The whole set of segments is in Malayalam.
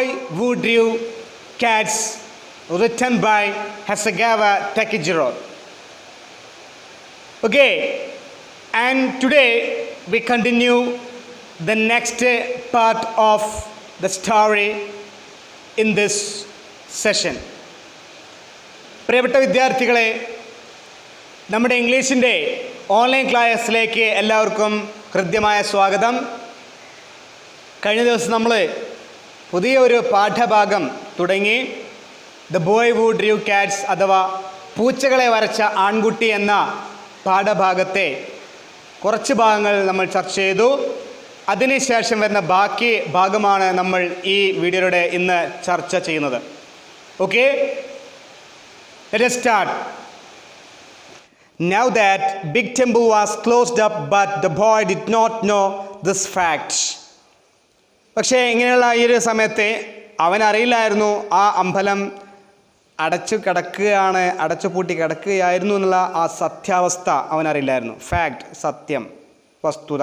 Boy Who Drew Cats, written by Hasegawa Takijiro. Okay, and today we continue the next part of the story in this session. പ്രിയപ്പെട്ട വിദ്യാർത്ഥികളെ, നമ്മുടെ ഇംഗ്ലീഷിൻ്റെ ഓൺലൈൻ ക്ലാസ്സിലേക്ക് എല്ലാവർക്കും ഹൃദ്യമായ സ്വാഗതം. കഴിഞ്ഞ ദിവസം നമ്മൾ പുതിയ ഒരു പാഠഭാഗം തുടങ്ങി. The boy who Drew Katz അഥവാ പൂച്ചകളെ വരച്ച ആൺകുട്ടി എന്ന പാഠഭാഗത്തെ കുറച്ച് ഭാഗങ്ങൾ നമ്മൾ ചർച്ച ചെയ്തു. അതിനുശേഷം വരുന്ന ബാക്കി ഭാഗമാണ് നമ്മൾ ഈ വീഡിയോയുടെ ഇന്ന് ചർച്ച ചെയ്യുന്നത്. Okay, let us start. Now that big temple was closed up, but the boy did not know this fact. പക്ഷേ ഇങ്ങനെയുള്ള ഈ ഒരു സമയത്ത് അവനറിയില്ലായിരുന്നു ആ അമ്പലം അടച്ചു പൂട്ടി കിടക്കുകയായിരുന്നു എന്നുള്ള ആ സത്യാവസ്ഥ അവനറിയില്ലായിരുന്നു. ഫാക്ട്, സത്യം, വസ്തുത.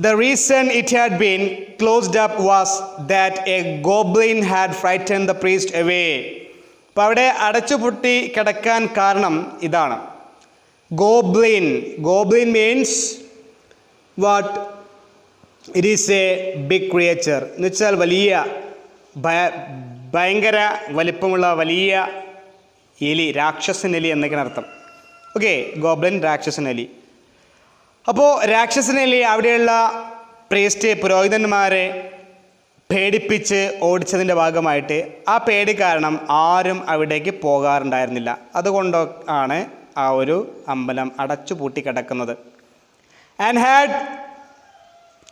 The reason it had been closed up was that a goblin had frightened the priest away. അപ്പോൾ അവിടെ അടച്ചുപൂട്ടി കിടക്കാൻ കാരണം ഇതാണ്. Goblin means what? It is a big creature എന്ന് വെച്ചാൽ വലിയ ഭയങ്കര വലിപ്പമുള്ള വലിയ എലി, രാക്ഷസൻ എലി എന്നൊക്കെയാണ് അർത്ഥം. ഓക്കെ, ഗോബ്ലിൻ, രാക്ഷസൻ എലി. അപ്പോൾ രാക്ഷസൻ എലി അവിടെയുള്ള പ്രീസ്റ്റ്, പുരോഹിതന്മാരെ പേടിപ്പിച്ച് ഓടിച്ചതിൻ്റെ ഭാഗമായിട്ട് ആ പേടി കാരണം ആരും അവിടേക്ക് പോകാറുണ്ടായിരുന്നില്ല. അതുകൊണ്ടാണ് ആ ഒരു അമ്പലം അടച്ചു പൂട്ടി കിടക്കുന്നത്. And had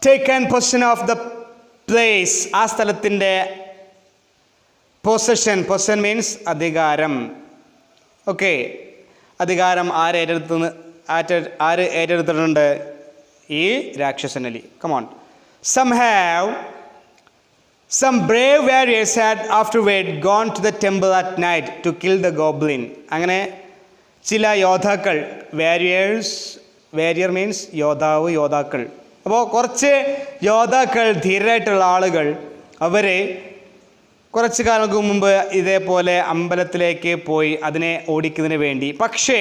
taken position of the place, ആ സ്ഥലത്തിൻ്റെ പൊസഷൻ മീൻസ് അധികാരം. ഓക്കെ, അധികാരം ആര് ഏറ്റെടുത്തിട്ടുണ്ട്? ഈ രാക്ഷസൻ എലി. Come on. Some brave warriors had afterward gone to the temple at night to kill the goblin. അങ്ങനെ ചില യോദ്ധാക്കൾ, വാരിയർ മീൻസ് യോദ്ധാക്കൾ. അപ്പോൾ കുറച്ച് യോദ്ധാക്കൾ, ധീരരായിട്ടുള്ള ആളുകൾ, അവർ കുറച്ച് കാലങ്ങൾക്ക് മുമ്പ് ഇതേപോലെ അമ്പലത്തിലേക്ക് പോയി അതിനെ ഓടിക്കുന്നതിന് വേണ്ടി. പക്ഷേ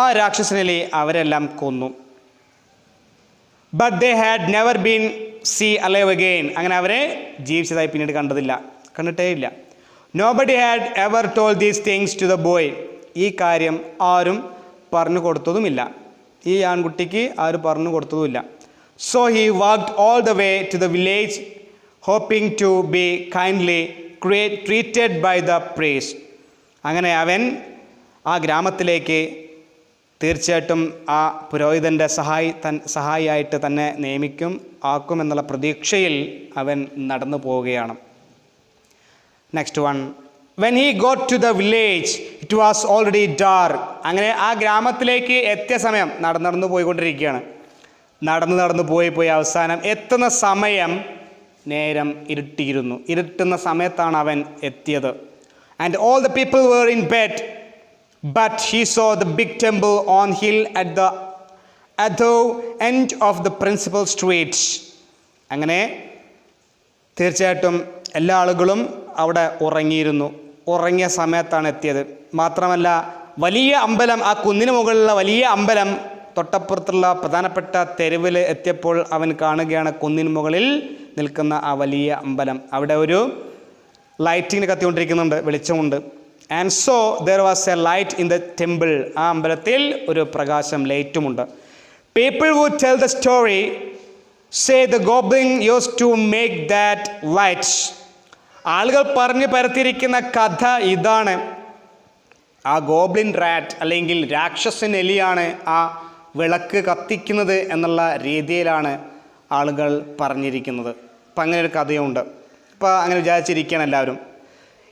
ആ രാക്ഷസനിലെ അവരെല്ലാം കൊന്നു. But they had never been see alive again. അങ്ങനെ അവരെ ജീവിച്ചതായി പിന്നീട് കണ്ടിട്ടേ ഇല്ല. Nobody had ever told these things to the boy. ഈ കാര്യം ആരും പറഞ്ഞു കൊടുത്തതുമില്ല, ഈ ആൺകുട്ടിക്ക് ആരും പറഞ്ഞു കൊടുത്തതുമില്ല. So he walked all the way to the village hoping to be kindly treated by the priest. അങ്ങനെ അവൻ ആ ഗ്രാമത്തിലേക്ക് തീർച്ചയായിട്ടും ആ പുരോഹിതൻ്റെ സഹായിയായിട്ട് തന്നെ ആക്കുമെന്നുള്ള പ്രതീക്ഷയിൽ അവൻ നടന്നു പോവുകയാണ്. Next one. When he got to the village it was already dark. അങ്ങനെ ആ ഗ്രാമത്തിലേക്ക് എത്തിയ സമയം നടന്നു പോയിക്കൊണ്ടിരിക്കുകയാണ്. നടന്നു പോയി അവസാനം എത്തുന്ന സമയം നേരം ഇരുട്ടുന്ന സമയത്താണ് അവൻ എത്തിയത്. And all the people where in bed. But he saw the big temple on hill at the other end of the principal street. അങ്ങനെ തീർച്ചയായിട്ടും എല്ലാ ആളുകളും അവിടെ ഉറങ്ങിയ സമയത്താണ് എത്തിയത്. മാത്രമല്ല വലിയ അമ്പലം, ആ കുന്നിന് മുകളിലുള്ള വലിയ അമ്പലം തൊട്ടപ്പുറത്തുള്ള പ്രധാനപ്പെട്ട തെരുവിൽ എത്തിയപ്പോൾ അവൻ കാണുകയാണ് കുന്നിന് മുകളിൽ നിൽക്കുന്ന ആ വലിയ അമ്പലം. അവിടെ ഒരു lighting കത്തിക്കൊണ്ടിരിക്കുന്നുണ്ട്, വെളിച്ചമുണ്ട്. And so there was a light in the temple. ആ അമ്പലത്തിൽ ഒരു പ്രകാശം, ലൈറ്റുമുണ്ട്. People who tell the story say the goblin used to make that light. ആളുകൾ പറഞ്ഞു പരത്തിയിരിക്കുന്ന കഥ ഇതാണ്. ആ ഗോബ്ലിൻ റാറ്റ് അല്ലെങ്കിൽ രാക്ഷസൻ എലിയാണ് ആ വിളക്ക് കത്തിക്കുന്നത് എന്നുള്ള രീതിയിലാണ് ആളുകൾ പറഞ്ഞിരിക്കുന്നത്. അപ്പം അങ്ങനെ ഒരു കഥയുണ്ട്. അപ്പോൾ അങ്ങനെ വിചാരിച്ചിരിക്കുകയാണ് എല്ലാവരും.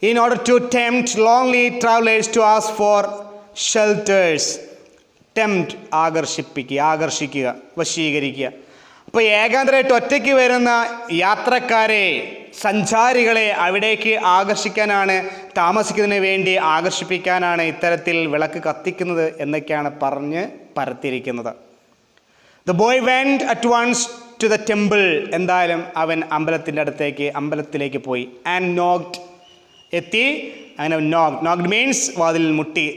In order to tempt lonely travelers to ask for shelters. Tempt, ആകർഷിക്കുക, വശീകരിക്കുക. അപ്പോൾ ഏകാന്തരായിട്ട് ഒറ്റയ്ക്ക് വരുന്ന യാത്രക്കാരെ, സഞ്ചാരികളെ അവിടേക്ക് ആകർഷിക്കാനാണ്, താമസിക്കുന്നതിന് വേണ്ടി ആകർഷിപ്പിക്കാനാണ് ഇത്തരത്തിൽ വിളക്ക് കത്തിക്കുന്നത് എന്നൊക്കെയാണ് പറഞ്ഞ് പരത്തിയിരിക്കുന്നത്. The boy went at once to the temple. എന്തായാലും അവൻ അമ്പലത്തിലേക്ക് പോയി. ആൻഡ് നോക്ക്ഡ്, എത്തി. അങ്ങനെ നോക്ക്ഡ് മീൻസ് വാതിൽ മുട്ടി.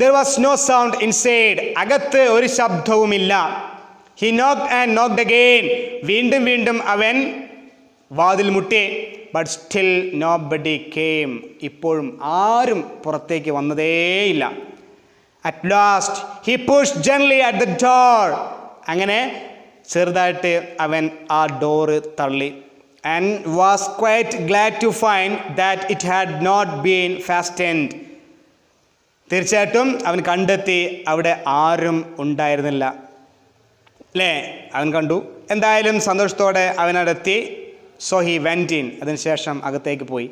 There was no sound inside. അകത്ത് ഒരു ശബ്ദവുമില്ല. He knocked and knocked again. വീണ്ടും അവൻ വാതിൽ മുട്ടി. But still nobody came. ഇപ്പോഴും ആരും പുറത്തേക്ക് വന്നതേയില്ല. At last he pushed gently at the door. അങ്ങനെ ചെറുതായിട്ട് അവൻ ആ ഡോറ് തള്ളി. And was quite glad to find that it had not been fastened. തീർച്ചയായിട്ടും അവൻ കണ്ടെത്തി അവിടെ ആരും ഉണ്ടായിരുന്നില്ല അല്ലേ. അവൻ കണ്ടു. എന്തായാലും സന്തോഷത്തോടെ അവനടുത്തി. So he went in. അതിനുശേഷം അകത്തേക്ക് പോയി.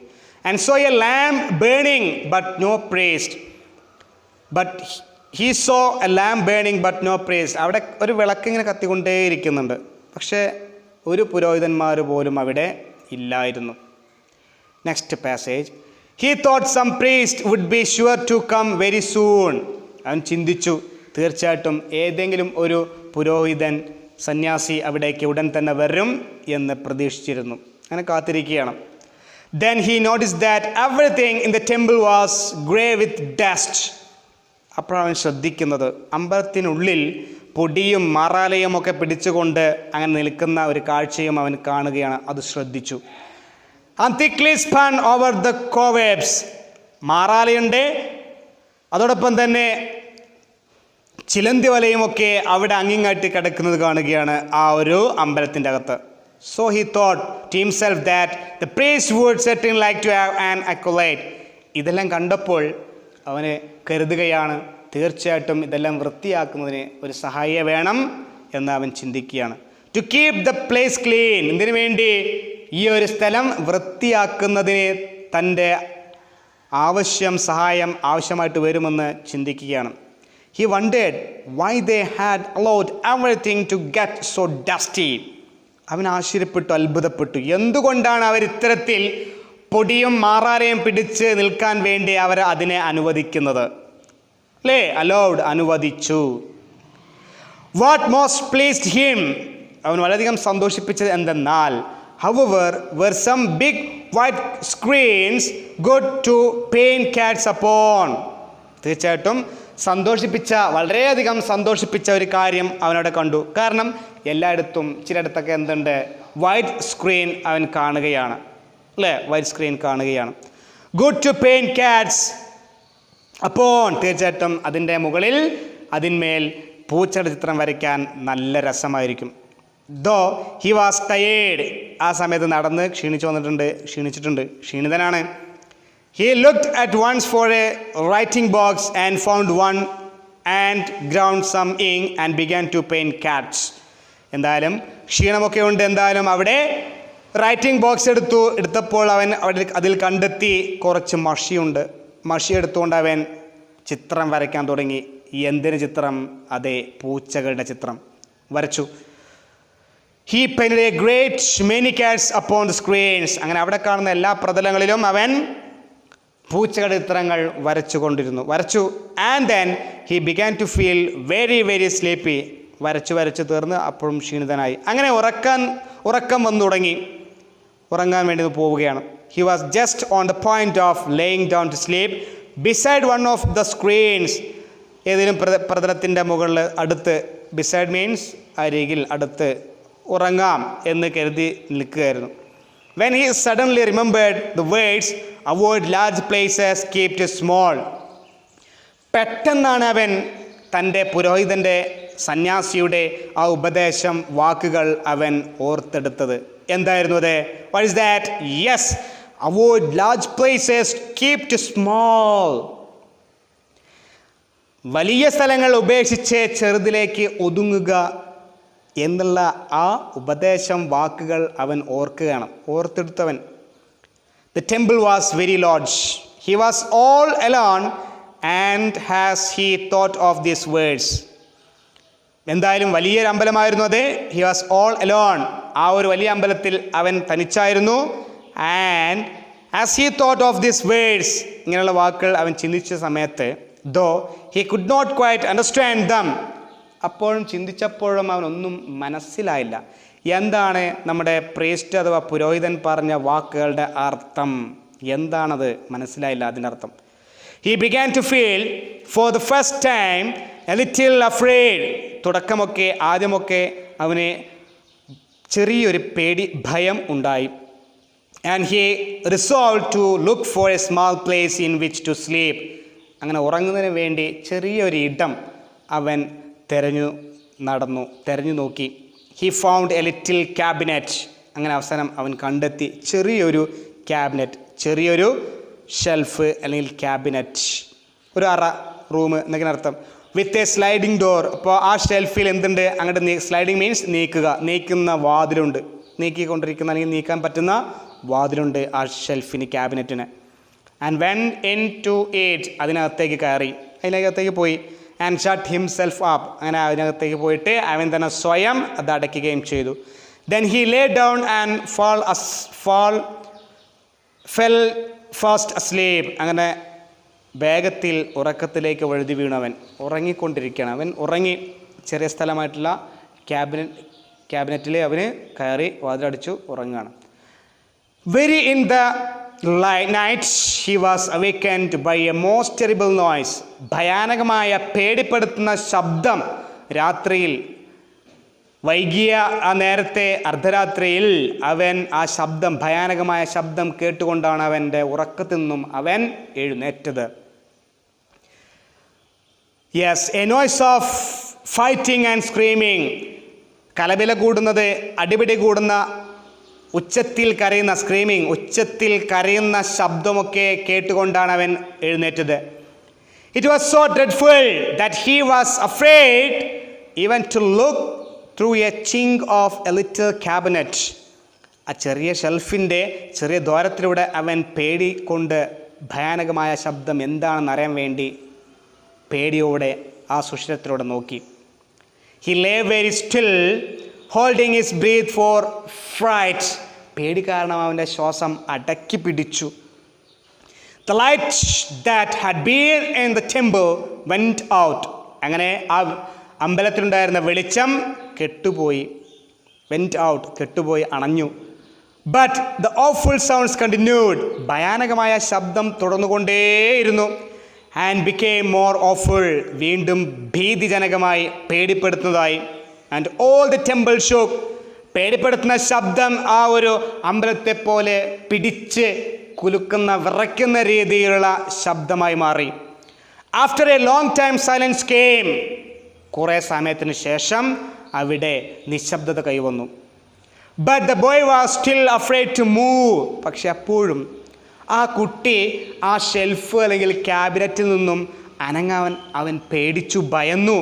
And so a lamp burning but no priest. But he saw a lamp burning but no priest. അവിടെ ഒരു വിളക്ക് ഇങ്ങനെ കത്തിക്കൊണ്ടേയിരിക്കുന്നുണ്ട്. പക്ഷേ ഒരു പുരോഹിതന്മാർ പോലും അവിടെ ഇല്ലായിരുന്നു. Next passage. He thought some priest would be sure to come very soon. അവൻ ചിന്തിച്ചു, തീർച്ചയായിട്ടും ഏതെങ്കിലും ഒരു പുരോഹിതൻ സന്യാസി അവിടേക്ക് ഉടൻ തന്നെ വരും എന്ന് പ്രതീക്ഷിച്ചിരുന്നു. അങ്ങനെ കാത്തിരിക്കുകയാണ്. Then he noticed that everything in the temple was grey with dust. അപ്പോഴാണ് അവൻ ശ്രദ്ധിക്കുന്നത്, അമ്പലത്തിനുള്ളിൽ പൊടിയും മാറാലയും ഒക്കെ പിടിച്ചുകൊണ്ട് അങ്ങനെ നിൽക്കുന്ന ഒരു കാഴ്ചയും അവൻ കാണുകയാണ്. അത് ശ്രദ്ധിച്ചു. And thickly spun over the cobwebs. മാറാലയുണ്ട്, അതോടൊപ്പം തന്നെ ചിലന്തി വലയുമൊക്കെ അവിടെ അങ്ങിങ്ങായിട്ട് കിടക്കുന്നത് കാണുകയാണ് ആ ഒരു അമ്പലത്തിൻ്റെ അകത്ത്. So he thought to himself that the priest would certainly like to have an acolyte. ഇതെല്ലാം കണ്ടപ്പോൾ അവന് കരുതുകയാണ്, തീർച്ചയായിട്ടും ഇതെല്ലാം വൃത്തിയാക്കുന്നതിന് ഒരു സഹായിയെ വേണം എന്ന് അവൻ ചിന്തിക്കുകയാണ്. To keep the place clean. ഇതിനു വേണ്ടി ഈ ഒരു സ്ഥലം വൃത്തിയാക്കുന്നതിന് തൻ്റെ സഹായം ആവശ്യമായിട്ട് വരുമെന്ന് ചിന്തിക്കുകയാണ്. He wondered why they had allowed everything to get so dusty. അവൻ ആശ്ചര്യപ്പെട്ടു, അത്ഭുതപ്പെട്ടു. എന്തുകൊണ്ടാണ് അവർ ഇത്തരത്തിൽ പൊടിയും മാറാലയും പിടിച്ച് നിൽക്കാൻ വേണ്ടി അവർ അതിനെ അനുവദിക്കുന്നത് അല്ലേ? അലൗഡ്, അനുവദിച്ചു. What most pleased him. അവൻ വളരെയധികം സന്തോഷിപ്പിച്ചത് എന്തെന്നാൽ, however, were some big white screens good to paint cats upon. തീർച്ചയായിട്ടും വളരെയധികം സന്തോഷിപ്പിച്ച ഒരു കാര്യം അവനവിടെ കണ്ടു. കാരണം എല്ലായിടത്തും ചിലയിടത്തൊക്കെ എന്തുണ്ട്, വൈറ്റ് സ്ക്രീൻ അവൻ കാണുകയാണ് അല്ലേ? വൈറ്റ് സ്ക്രീൻ കാണുകയാണ്. Good to paint cats upon. തീർച്ചയായിട്ടും അതിന്മേൽ പൂച്ചയുടെ ചിത്രം വരയ്ക്കാൻ നല്ല രസമായിരിക്കും. Though he was tired. ആ സമയത്ത് നടന്ന് ക്ഷീണിച്ചിട്ടുണ്ട്, ക്ഷീണിതനാണ്. He looked at once for a writing box and found one and ground some ink and began to paint cats. എന്തായാലും ക്ഷീണമൊക്കെ ഉണ്ട്. എന്തായാലും അവിടെ റൈറ്റിംഗ് ബോക്സ് എടുത്തപ്പോൾ അവൻ അതിൽ കണ്ടെത്തി കുറച്ച് മഷിയുണ്ട്. മഷി എടുത്തുകൊണ്ട് അവൻ ചിത്രം വരയ്ക്കാൻ തുടങ്ങി. എന്തിന് ചിത്രം? അതെ, പൂച്ചകളുടെ ചിത്രം വരച്ചു. He painted a great many cats upon the screens. അങ്ങനെ അവിടെ കാണുന്ന എല്ലാ പ്രതലങ്ങളിലും അവൻ പൂച്ചകളുടെ ചിത്രങ്ങൾ വരച്ചു. And then he began to feel very very sleepy. വരച്ചു തീർന്ന് അപ്പോഴും ക്ഷീണിതനായി. അങ്ങനെ ഉറക്കം വന്നു തുടങ്ങി. ഉറങ്ങാൻ വേണ്ടി പോവുകയാണ്. He was just on the point of laying down to sleep beside one of the screens. ഏതെങ്കിലും പ്രതലത്തിൻ്റെ മുകളിൽ അടുത്ത്, beside means അരികിൽ, അടുത്ത് ഉറങ്ങാം എന്ന് കരുതി നിൽക്കുകയായിരുന്നു. When he suddenly remembered the words, avoid large places, keep it small. പെട്ടെന്നാണ് അവൻ തൻ്റെ പുരോഹിതൻ്റെ സന്യാസിയുടെ ആ വാക്കുകൾ അവൻ ഓർത്തെടുത്തത്. എന്തായിരുന്നു അത്? What is that? Yes, avoid large places, keep it small. വലിയ സ്ഥലങ്ങൾ ഉപേക്ഷിച്ച് ചെറുതിലേക്ക് ഒതുങ്ങുക എന്നുള്ള ആ വാക്കുകൾ അവൻ ഓർത്തെടുത്തവൻ. The temple was very large. He was all alone and as he thought of these words. എന്തായാലും വലിയൊരു അമ്പലമായിരുന്നു അത്. He was all alone. ആ ഒരു വലിയ അമ്പലത്തിൽ അവൻ തനിച്ചായിരുന്നു. And as he thought of these words, ഇങ്ങനെയുള്ള വാക്കുകൾ അവൻ ചിന്തിച്ച സമയത്ത്, though he could not quite understand them, അപ്പോഴും ചിന്തിച്ചപ്പോഴും അവനൊന്നും മനസ്സിലായില്ല. എന്താണ് നമ്മുടെ പ്രീസ്റ്റ് അഥവാ പുരോഹിതൻ പറഞ്ഞ വാക്കുകളുടെ അർത്ഥം? എന്താണത്? മനസ്സിലായില്ല അതിൻ്റെ അർത്ഥം. He began to feel for the first time a little afraid. ആദ്യമൊക്കെ അവന് ചെറിയൊരു പേടി, ഭയം ഉണ്ടായി. And he resolved to look for a small place in which to sleep. അങ്ങനെ ഉറങ്ങുന്നതിന് വേണ്ടി ചെറിയൊരു ഇടം അവൻ തെരഞ്ഞു നോക്കി. He found a little cabinet. അങ്ങനെ അവസാനം അവൻ കണ്ടെത്തി ചെറിയൊരു ക്യാബിനറ്റ്, ചെറിയൊരു ഷെൽഫ് അല്ലെങ്കിൽ ക്യാബിനറ്റ്, ഒരു അറ, റൂം എന്നൊക്കെ അർത്ഥം. With a sliding door. അപ്പോൾ ആ ഷെൽഫിൽ എന്തുണ്ട്? അങ്ങോട്ട് സ്ലൈഡിങ് മീൻസ് നീക്കുന്ന വാതിലുണ്ട്, നീക്കിക്കൊണ്ടിരിക്കുന്ന അല്ലെങ്കിൽ നീക്കാൻ പറ്റുന്ന വാതിലുണ്ട് ആ ഷെൽഫിന്, ക്യാബിനറ്റിന്. And went in to it. അതിനകത്തേക്ക് പോയി. And shut himself up. അങ്ങനെ അതിനകത്തേക്ക് പോയിട്ട് അവൻ തന്നെ സ്വയം അത് അടയ്ക്കുകയും ചെയ്തു. Then he lay down and fell fast asleep. അങ്ങനെ വേഗത്തിൽ ഉറക്കത്തിലേക്ക് വഴുതി വീണവൻ ഉറങ്ങിക്കൊണ്ടിരിക്കുകയാണ്. അവൻ ഉറങ്ങി. ചെറിയ സ്ഥലമായിട്ടുള്ള ക്യാബിനറ്റിൽ അവന് കയറി വാതിലടിച്ചു ഉറങ്ങുകയാണ്. Very in the night he was awakened by a most terrible noise. ഭയാനകമായ പേടിപ്പെടുത്തുന്ന ശബ്ദം. രാത്രിയിൽ വൈകിയ ആ നേരത്തെ അർദ്ധരാത്രിയിൽ അവൻ ആ ശബ്ദം, ഭയാനകമായ ശബ്ദം കേട്ടുകൊണ്ടാണ് അവൻ്റെ ഉറക്കത്തിൽ നിന്നും അവൻ എഴുന്നേറ്റത്. Yes, a noise of fighting and screaming. കലപില കൂടുന്നത്, അടിപിടി കൂടുന്ന, ഉച്ചത്തിൽ കരയുന്ന, സ്ക്രീമിങ്, ഉച്ചത്തിൽ കരയുന്ന ശബ്ദമൊക്കെ കേട്ടുകൊണ്ടാണ് അവൻ എഴുന്നേറ്റത്. It was so dreadful that he was afraid even to look through a chink of a little cabinet. ആ ചെറിയ ഷെൽഫിൻ്റെ ചെറിയ ദ്വാരത്തിലൂടെ അവൻ പേടിക്കൊണ്ട് ഭയാനകമായ ശബ്ദം എന്താണെന്ന് അറിയാൻ വേണ്ടി പേടിയോടെ ആ സുഷിരത്തിലൂടെ നോക്കി. He lay very still holding his breath for fright. പേടി കാരണം അവൻ്റെ ശ്വാസം അടക്കി പിടിച്ചു. The light that had been in the temple went out. അങ്ങനെ ആ അമ്പലത്തിലുണ്ടായിരുന്ന വെളിച്ചം കെട്ടുപോയി. വെന്റ് ഔട്ട്, കെട്ടുപോയി, അണഞ്ഞു. But the awful sounds continued. ഭയാനകമായ ശബ്ദം തുടർന്നുകൊണ്ടേയിരുന്നു. And became more awful. വീണ്ടും ഭീതിജനകമായി, പേടിപ്പെടുത്തുന്നതായി. And all the temple shook. പേടിപ്പെടുത്തുന്ന ശബ്ദം ആ ഒരു അമ്പലത്തെ പോലെ പിടിച്ച് കുലുക്കുന്ന, വിറയ്ക്കുന്ന രീതിയിലുള്ള ശബ്ദമായി മാറി. After a long time silence came. കുറേ സമയത്തിന് ശേഷം അവിടെ നിശബ്ദത കൈവന്നു. But the boy was still afraid to move. പക്ഷെ അപ്പോഴും ആ കുട്ടി ആ ഷെൽഫ് അല്ലെങ്കിൽ ക്യാബിനറ്റിൽ നിന്നും അനങ്ങാൻ അവൻ പേടിച്ചു, ഭയന്നു.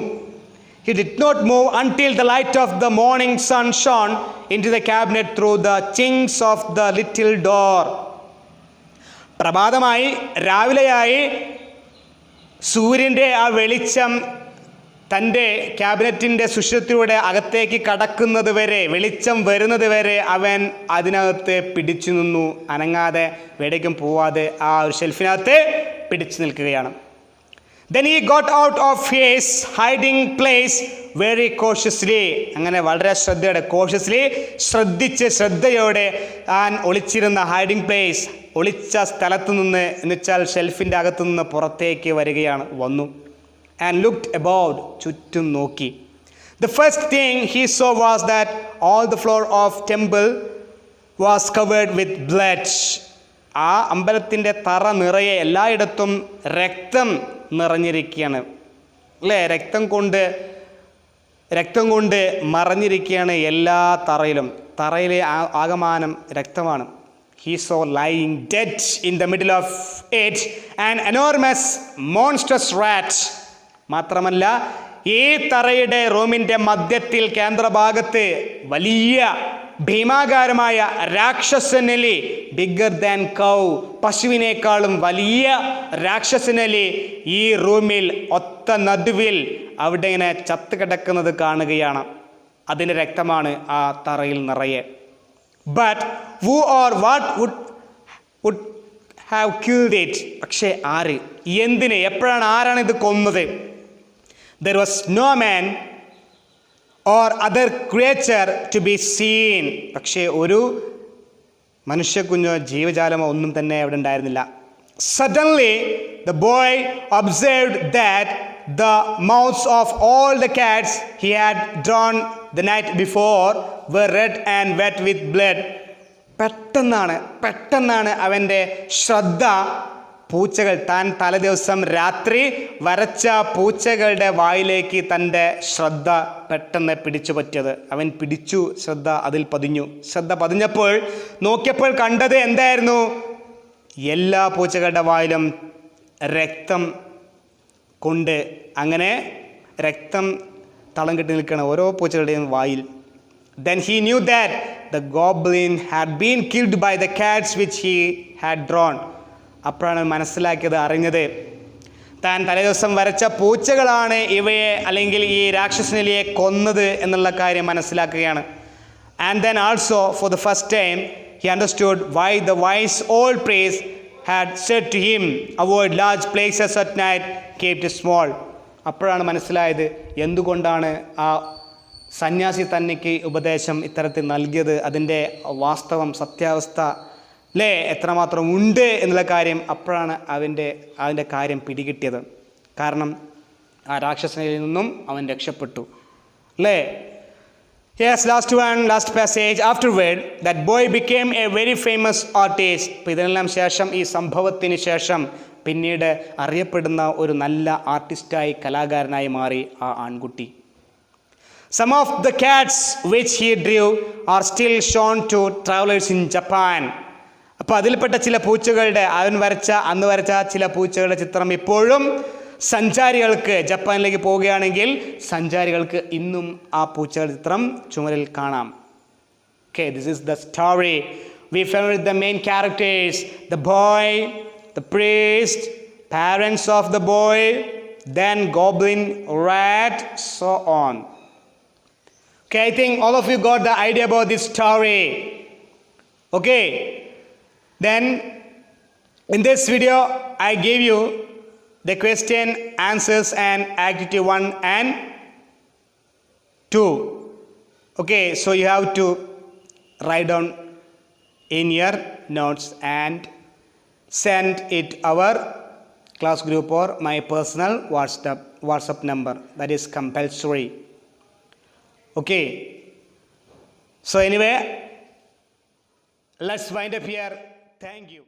He did not move until the light of the morning sun shone into the cabinet through the chinks of the little door. പ്രഭാതമായി, രാവിലെയായി, സൂര്യൻ്റെ ആ വെളിച്ചം തൻ്റെ ക്യാബിനറ്റിൻ്റെ സുഷിരത്തിലൂടെ അകത്തേക്ക് കടക്കുന്നത് വരെ, വെളിച്ചം വരുന്നത് വരെ അവൻ അതിനകത്ത് പിടിച്ചു നിന്നു. അനങ്ങാതെ, എവിടേക്കും പോവാതെ ആ ഒരു ഷെൽഫിനകത്ത് പിടിച്ചു നിൽക്കുകയാണ്. Then he got out of his hiding place very cautiously. അങ്ങനെ വളരെ ശ്രദ്ധയോടെ, ശ്രദ്ധയോടെ താൻ ഒളിച്ചിരുന്ന ഹൈഡിങ് പ്ലേസ്, ഒളിച്ച സ്ഥലത്തു നിന്ന്, എന്നുവെച്ചാൽ ഷെൽഫിൻ്റെ അകത്തു നിന്ന് പുറത്തേക്ക് വന്നു. And looked about. ചുറ്റും നോക്കി. The first thing he saw was that all the floor of temple was covered with blood. ആ അമ്പലത്തിൻ്റെ തറ നിറയെ എല്ലായിടത്തും രക്തം നിറഞ്ഞിരിക്കുകയാണ്, അല്ലേ? രക്തം കൊണ്ട് മറഞ്ഞിരിക്കുകയാണ് എല്ലാ തറയിലെ ആകമാനം രക്തമാണ്. He saw lying dead in the middle of it an enormous monstrous rat. മാത്രമല്ല, ഈ തറയുടെ റൂമിൻ്റെ മധ്യത്തിൽ, കേന്ദ്രഭാഗത്ത് വലിയ ഭീമാകാരമായ രാക്ഷസനെലി, ബിഗർ ദാൻ കൗ, പശുവിനേക്കാളും വലിയ രാക്ഷസനെലി ഈ റൂമിൽ ഒത്ത നടുവിൽ അവിടെ ഇങ്ങനെ ചത്ത് കിടക്കുന്നത് കാണുകയാണ്. അതിൻ്റെ രക്തമാണ് ആ തറയിൽ നിറയെ. But who or what would have killed it? പക്ഷേ ആര്, എന്തിന്, എപ്പോഴാണ്, ആരാണ് ഇത് കൊന്നത്? There was no man or other creature to be seen. പക്ഷേ ഒരു മനുഷ്യക്കുഞ്ഞോ ജീവജാലമോ ഒന്നും തന്നെ അവിടെ ഉണ്ടായിരുന്നില്ല. Suddenly the boy observed that the mouths of all the cats he had drawn the night before were red and wet with blood. പെട്ടെന്നാണ് അവൻ്റെ ശ്രദ്ധ പൂച്ചകൾ താൻ തലേദിവസം രാത്രി വരച്ച പൂച്ചകളുടെ വായിലേക്ക് തൻ്റെ ശ്രദ്ധ പെട്ടെന്ന് പിടിച്ചു പറ്റിയത്. അവൻ പിടിച്ചു, ശ്രദ്ധ അതിൽ പതിഞ്ഞു. ശ്രദ്ധ പതിഞ്ഞപ്പോൾ നോക്കിയപ്പോൾ കണ്ടത് എന്തായിരുന്നു? എല്ലാ പൂച്ചകളുടെ വായിലും രക്തം കൊണ്ട് അങ്ങനെ രക്തം തളം കെട്ടി നിൽക്കുകയാണ് ഓരോ പൂച്ചകളുടെയും വായിൽ. Then he knew that the goblin had been killed by the cats which he had drawn. അപ്പോഴാണ് മനസ്സിലാക്കിയത്, അറിഞ്ഞത് താൻ തലേദിവസം വരച്ച പൂച്ചകളാണ് ഇവയെ അല്ലെങ്കിൽ ഈ രാക്ഷസനിലിയെ കൊന്നത് എന്നുള്ള കാര്യം മനസ്സിലാക്കുകയാണ്. And then also for the first time he understood why the wise old priest had said to him, avoid large places at night, keep it small. അപ്പോഴാണ് മനസ്സിലായത് എന്തുകൊണ്ടാണ് ആ സന്യാസി തനിക്ക് ഉപദേശം ഇത്തരത്തിൽ നൽകിയത്, അതിൻ്റെ വാസ്തവം സത്യാവസ്ഥ അല്ലേ എത്രമാത്രം ഉണ്ട് എന്നുള്ള കാര്യം. അപ്പോഴാണ് അതിൻ്റെ കാര്യം പിടികിട്ടിയത്. കാരണം ആ രാക്ഷസനിൽ നിന്നും അവൻ രക്ഷപ്പെട്ടു അല്ലേ. Yes, last passage. Afterward, that boy became a very famous artist. അപ്പോൾ ഇതിനെല്ലാം ശേഷം, ഈ സംഭവത്തിന് ശേഷം പിന്നീട് അറിയപ്പെടുന്ന ഒരു നല്ല ആർട്ടിസ്റ്റായി, കലാകാരനായി മാറി ആ ആൺകുട്ടി. Some of the cats which he drew are still shown to travelers in Japan. അപ്പോൾ അതിൽപ്പെട്ട ചില പൂച്ചകളുടെ അന്ന് വരച്ച ചില പൂച്ചകളുടെ ചിത്രം ഇപ്പോഴും സഞ്ചാരികൾക്ക്, ജപ്പാനിലേക്ക് പോവുകയാണെങ്കിൽ സഞ്ചാരികൾക്ക് ഇന്നും ആ പൂച്ചകളുടെ ചിത്രം ചുമരിൽ കാണാം. Okay, this is the story. We found the main characters, the boy, the priest, parents of the boy, then goblin, rat, so on. Okay, I think all of you got the idea about this story. Okay, then in this video I gave you the question answers and activity 1 and 2. Okay, so you have to write down in your notes and send it our class group or my personal WhatsApp number. That is compulsory. Okay, so anyway, let's wind up here. Thank you.